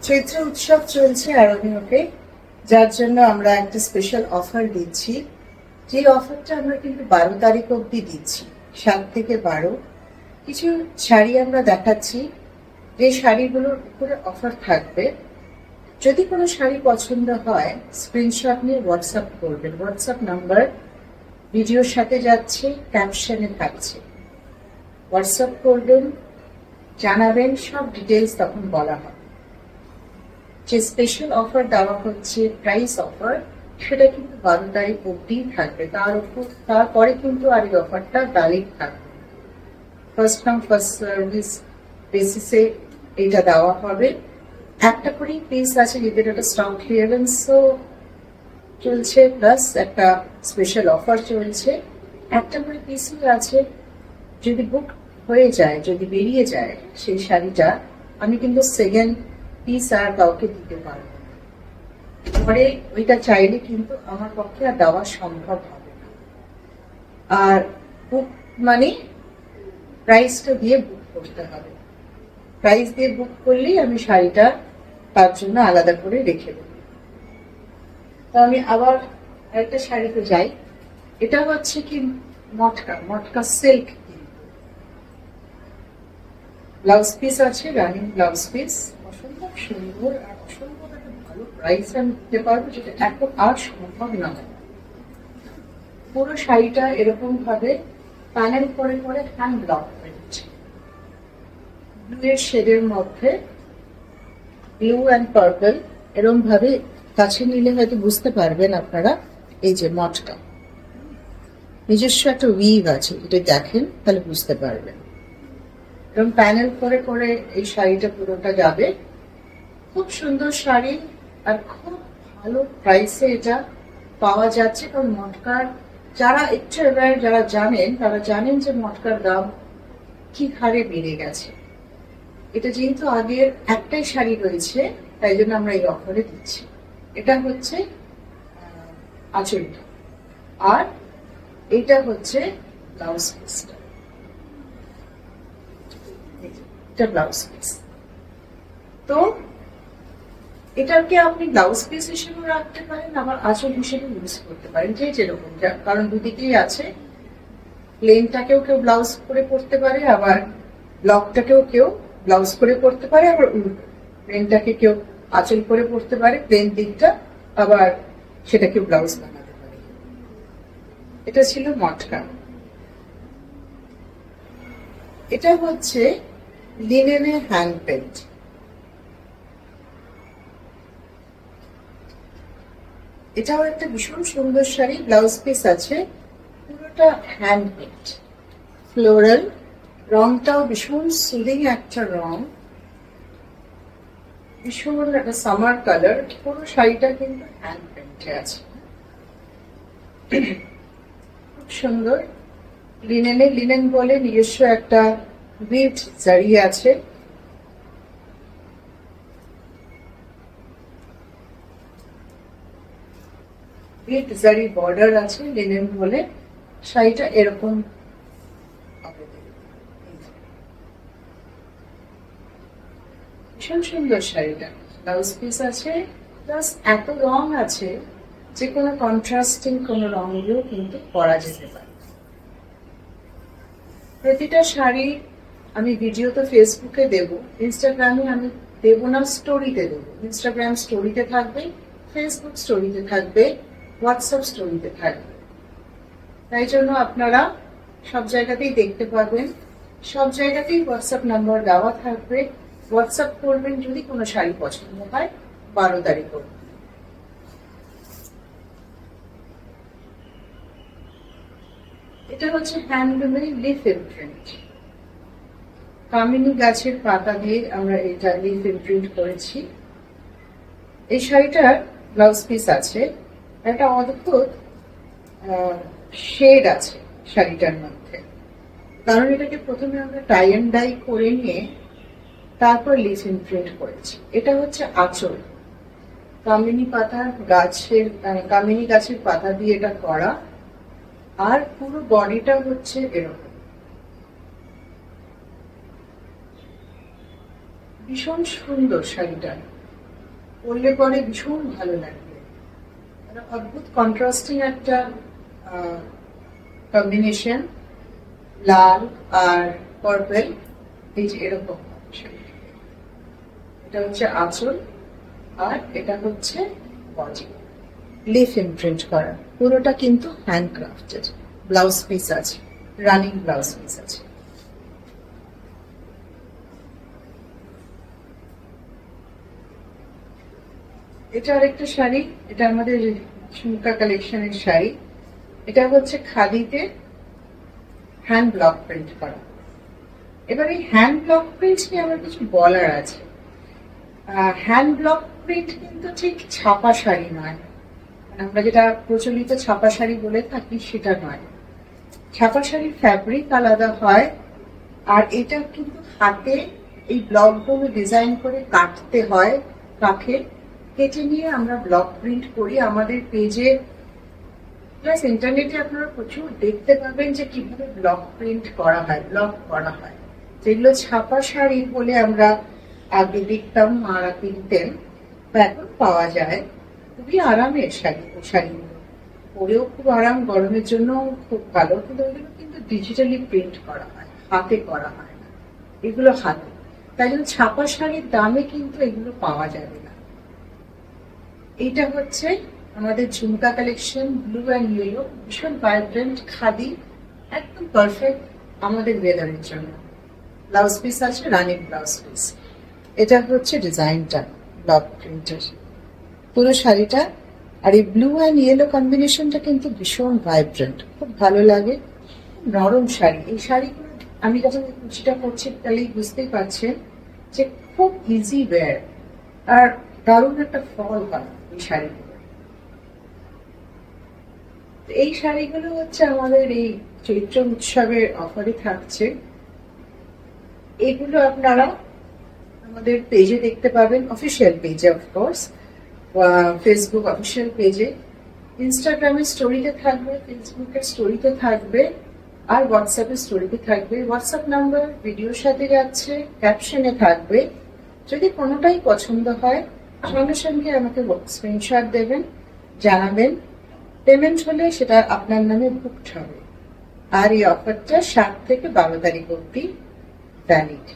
চৈত্র উৎসব চলছে আরোহীকে, যার জন্য আমরা একটা স্পেশাল অফার দিচ্ছি। যে অফারটা আমরা কিন্তু 12 তারিখ অবধি দিচ্ছি, 7 থেকে 12। কিছু শাড়ি আমরা দেখাচ্ছি, যে শাড়িগুলোর উপরে অফার থাকবে। যদি কোনো শাড়ি পছন্দ হয়, স্ক্রিনশট নিয়ে হোয়াটসঅ্যাপ করবেন। হোয়াটসঅ্যাপ নাম্বার ভিডিওর সাথে যাচ্ছে, ক্যাপশনে থাকছে। হোয়াটসঅ্যাপ করবেন, জানাবেন, সব ডিটেলস তখন বলা হবে। যে স্পেশাল অফার দেওয়া হচ্ছে, প্রাইস অফার, সেটা কিন্তু 12 তারিখ অবধি থাকবে। তারপরে কিন্তু আর এই অফারটা ভ্যালিড থাকবে। ফার্স্ট কাম ফার্স্ট সার্ভিস বেসিসে এটা দেওয়া হবে। একটা করেই পিস আছে, এদের একটা স্টক ক্লিয়ারেন্সও চলছে, প্লাস একটা স্পেশাল অফার চলছে। একটা করে পিসও আছে। যদি বুক হয়ে যায়, যদি বেরিয়ে যায় সেই শাড়িটা, আমি কিন্তু সেকেন্ড পিস আর কাউকে দিতে পারবো না। পরে ওইটা চাইলে কিন্তু আমার পক্ষে আর দেওয়া সম্ভব হবে না। আর বুক মানে প্রাইসটা দিয়ে বুক করতে হবে। প্রাইস দিয়ে বুক করলেই আমি শাড়িটা তার জন্য আলাদা করে রেখে দেব। তো আমি আবার একটা শাড়িতে যাই। এটা হচ্ছে কি মটকা সিল্ক। ব্লাউজ পিস আছে, রানিং ব্লাউজ পিস, অসম্ভব সুন্দর আর অসম্ভব একটা ভালো প্রাইস আমি দিতে পারবো, যেটা এখন আর সম্ভব না। পুরো শাড়িটা এরকম ভাবে প্যানেল করে করে হ্যান্ড ব্লক হয়েছে, ব্লু এর শেডের মধ্যে, ব্লু অ্যান্ড পার্পল। এরকম ভাবে কাছে নিলে হয়তো বুঝতে পারবেন আপনারা। এই যে মটকা, নিজস্ব একটা উইভ আছে, এটা দেখেন তাহলে বুঝতে পারবেন। এরকম প্যানেল করে করে এই শাড়িটা পুরোটা যাবে। খুব সুন্দর শাড়ি আর খুব ভালো প্রাইসে এটা পাওয়া যাচ্ছে। কারণ মটকার যারা একটু অ্যাওয়্যার, যারা জানেন, তারা জানেন যে মটকার দাম কি হারে বেড়ে গেছে। এটা যেহেতু আগের একটাই শাড়ি রয়েছে, তাই জন্য আমরা এই অফারে দিচ্ছি। এটা হচ্ছে আঁচলটা, আর এটা হচ্ছে ব্লাউজ পিসটা। এটা ব্লাউজ পিস। তো এটাকে আপনি ব্লাউজ পিস হিসেবে রাখতে পারেন, আবার আঁচল হিসেবে ইউজ করতে পারেন, যে যেরকম। কারণ দুদিকেই আছে। প্লেনটাকেও কেউ ব্লাউজ করে পরতে পারে, আবার ব্লকটাকেও কেউ ব্লাউজ করে পরতে পারে, আবার প্লেনটাকে কেউ আঁচল করে পরতে পারে, প্লেন দিকটা, আবার সেটাকে ব্লাউজ বানাতে পারে। এটা ছিল মটকা। এটা হচ্ছে লিনেনের হ্যান্ড পেন্ট। এটাও একটা ভীষণ সুন্দর শাড়ি, ব্লাউজ পিস আছে, পুরোটা হ্যান্ড পেন্ট, ফ্লোরাল। রংটাও ভীষণ সুদিং একটা রং, ভীষণ একটা সামার কালার। পুরো শাড়িটা কিন্তু হ্যান্ড পেন্টে আছে, খুব সুন্দর। লিনেন বলে নিজস্ব একটা উইভড জারি আছে। উইভড জারি বর্ডার আছে, লিনেন বলে। শাড়িটা এরকম ভীষণ সুন্দর শাড়িটা। ব্লাউজ পিস আছে, প্লাস এত রং আছে যে কোনো কন্ট্রাস্টিং কোনো রং দিয়েও কিন্তু পরা যেতে পারে। প্রতিটা শাড়ি আমি ভিডিও তো ফেসবুকে দেব, ইনস্টাগ্রামে আমি দেব না, স্টোরিতে দেবো। ইনস্টাগ্রাম স্টোরিতে থাকবে, ফেসবুক স্টোরিতে থাকবে, হোয়াটসঅ্যাপ স্টোরিতে থাকবে। তাই জন্য আপনারা সব জায়গাতেই দেখতে পাবেন, সব জায়গাতেই হোয়াটসঅ্যাপ নাম্বার দেওয়া থাকবে। হোয়াটসঅ্যাপ করবেন যদি কোনো শাড়ি পছন্দ হয় 12 তারিখ অবধি। এটা হচ্ছে হ্যান্ডলুমের লিফ ইমপ্রিন্ট। কামিনী গাছের পাতা দিয়ে আমরা এটা লিফ ইমপ্রিন্ট করেছি। এই শাড়িটার ব্লাউজ পিস আছে, একটা অদ্ভুত শেড আছে শাড়িটার মধ্যে। কারণ এটাকে প্রথমে আমরা টাই অ্যান্ড ডাই করে নিয়ে তারপর লিফ ইমপ্রিন্ট করেছি। এটা হচ্ছে আঁচল, কামিনী গাছের পাতা দিয়ে এটা করা। আর পুরো বডিটা হচ্ছে এরকম, ভীষণ সুন্দর শাড়িটা। পরলে পরে ভীষণ ভালো লাগবে। অদ্ভুত কন্ট্রাস্টিং একটা কম্বিনেশন, লাল আর পার্পল, এই যে এরকম। এটা হচ্ছে আঁচল আর এটা হচ্ছে বডি, লিফ ইমপ্রিন্ট করা, পুরোটা কিন্তু হ্যান্ডক্রাফটেড। ব্লাউজ পিস আছে, রানিং ব্লাউজ পিস আছে। এটা আরেকটা শাড়ি, এটা আমাদের ঝুমকা কালেকশনের শাড়ি। এটা হচ্ছে খাদিতে হ্যান্ড ব্লক প্রিন্ট করা। এবার এই হ্যান্ড ব্লক প্রিন্ট নিয়ে আমার কিছু বলার আছে। হ্যান্ড ব্লক প্রিন্ট কিন্তু ঠিক ছাপা শাড়ি নয়, আমরা যেটা প্রচলিত ছাপা শাড়ি বলে থাকি সেটা নয়। ছাপা শাড়ির ফ্যাব্রিক আলাদা হয়, আর এটা কিন্তু হাতে এই ব্লকগুলো ডিজাইন করে কাটতে হয়, কাঠে কেটে নিয়ে আমরা ব্লক প্রিন্ট করি। আমাদের পেজে প্লাস ইন্টারনেটে আপনারা প্রচুর দেখতে পাবেন যে কিভাবে ব্লক প্রিন্ট করা হয়, ব্লক করা হয়। যেগুলো ছাপা শাড়ি বলে আমরা আগে দেখতাম, মারা কিনতেন, এখন পাওয়া যায়। খুবই আরামের শাড়ি, ওই শাড়িগুলো পরেও খুব আরাম, গরমের জন্য খুব ভালো। কিন্তু ওইগুলো কিন্তু ডিজিটালি প্রিন্ট করা হয়, হাতে করা হয় না, এগুলো হাতে। তাই জন্য ছাপা শাড়ির দামে কিন্তু এগুলো পাওয়া যাবে না। এইটা হচ্ছে আমাদের ঝুমকা কালেকশন, ব্লু অ্যান্ড ইয়েলো, ভীষণ ভাইব্রেন্ট খাদি, একদম পারফেক্ট আমাদের ওয়েদারের জন্য। ব্লাউজ পিস আছে, রানিং ব্লাউজ পিস। এটা হচ্ছে ডিজাইনটা ব্লক প্রিন্টের পুরো শাড়িটা। আর এই ব্লু অ্যান্ড ইয়েলো কম্বিনেশনটা কিন্তু ভীষণ ভাইব্রেন্ট, খুব ভালো লাগে। নরম শাড়ি, এই শাড়িগুলো আমি যখন কুচিটা করছি তাহলেই বুঝতেই পারছেন যে খুব ইজি ওয়্যার, আর দারুণ একটা ফল হয় এই শাড়িগুলো। এই শাড়িগুলো হচ্ছে আমাদের এই চৈত্র উৎসবের অফারে থাকছে। এগুলো আপনারা আমাদের পেজে দেখতে পাবেন, অফিসিয়াল পেজে অফকোর্স, ফেসবুক অফিসিয়াল পেজে, ইনস্টাগ্রামের স্টোরিতে থাকবে, ফেসবুকের স্টোরিতে থাকবে, আর হোয়াটসঅ্যাপের স্টোরিতে থাকবে। হোয়াটসঅ্যাপ নাম্বার ভিডিওর সাথে যাচ্ছে, ক্যাপশনে থাকবে। যদি কোনোটাই পছন্দ হয় সঙ্গে সঙ্গে আমাকে স্ক্রিনশট দেবেন, জানাবেন। পেমেন্ট হলে সেটা আপনার নামে বুকড হবে। আর এই অফারটা 7 থেকে 12 তারিখ অবধি ভ্যালিড।